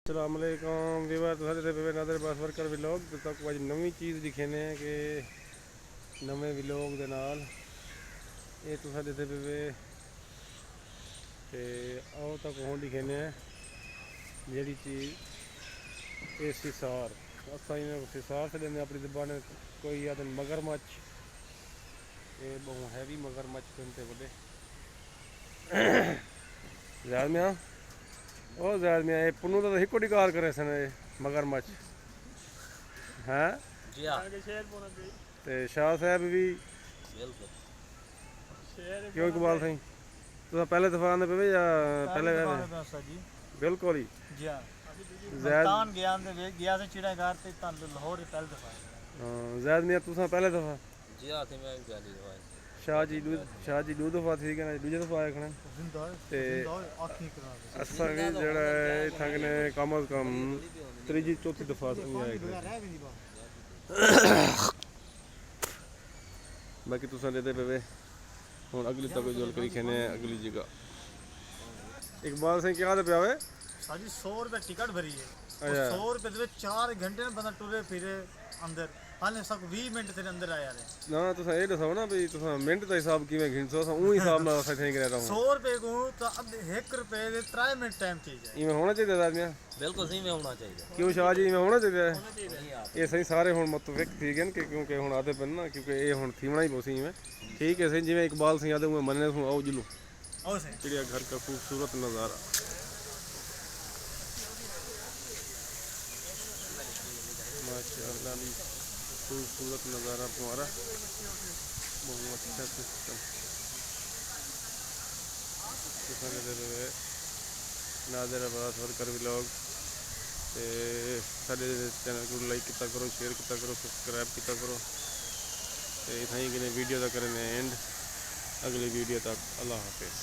अस्सलाम वालेकुम व्यूअर तुहाडे ते पे नादर बस वर्कर व्लॉग ते तक अज नवी चीज़ दिखेने कि नवे व्लॉग दे नाल ये तुहाडे ते पे ते आओ तक हुण दिखेने जेह्ड़ी चीज़ ये सिसार असां सिसार से लेने अपनी ज़बान कोई आदन मगरमच्छ ये बहुत हैवी मगरमच्छ सुनते बड़े ज़्यादा में ओ ज़्यादा में ये पुनू तो हिको डिकार करे सन मगरमच्छ हैं जी हाँ ते शाह साहब भी क्यों इकबाल सही तो पहले दफा आंदे पे या पहले बिल्कुल ही जी हाँ ज़ैद गया से चिड़ाघर ते लाहौर पहले दफा ज़ैद मियां तुसा पहले दफा जी हाँ थे मैं पहली दफा शाह जी दो दफा थी कि दूजे दफा आए खने ते असां भी जेड़ा इत्थां कने कम अज कम त्रीजी चौथी दफा आए बाकी तुसा देते पे हुण अगली तक जोल करी खेने अगली जगह इकबाल सिंह क्या पे आवे साजी 100 रुपए टिकट भरी है अच्छा 100 रुपए दे 4 घंटे में बंदा टुरे फिरे अंदर हाले सब 20 मिनट तेरे अंदर आया रे ना तुसा ये दसो ना भी तुसा मिनट दा हिसाब किवें घिनसो सा उही हिसाब नाल असां थे करे रहूं 100 रुपए को तो अब 1 रुपए दे 3 मिनट टाइम चाहिए इवें होना चाहिए आदमी बिल्कुल सही में होना चाहिए क्यों शाह जी इवें होना चाहिए ये सही सारे हुण मुतफिक थी गए कि क्योंकि हुण आदे पे ना क्योंकि ये हुण थीवना ही पोसी इवें ठीक है सही जिवें इकबाल सिंह आदे उवें मन्ने सु आओ जुलू और सही चिड़िया घर का खूबसूरत नज़ारा माशाअल्लाह खूबसूरत नज़ारा तुम्हारा बहुत अच्छा system Nadir Abbas worker vlog ते साडे चैनल को लाइक किया करो शेयर किया करो सब्सक्राइब किया करो ते इत्थां ही वीडियो का करें एंड अगली वीडियो तक अल्लाह हाफिज़।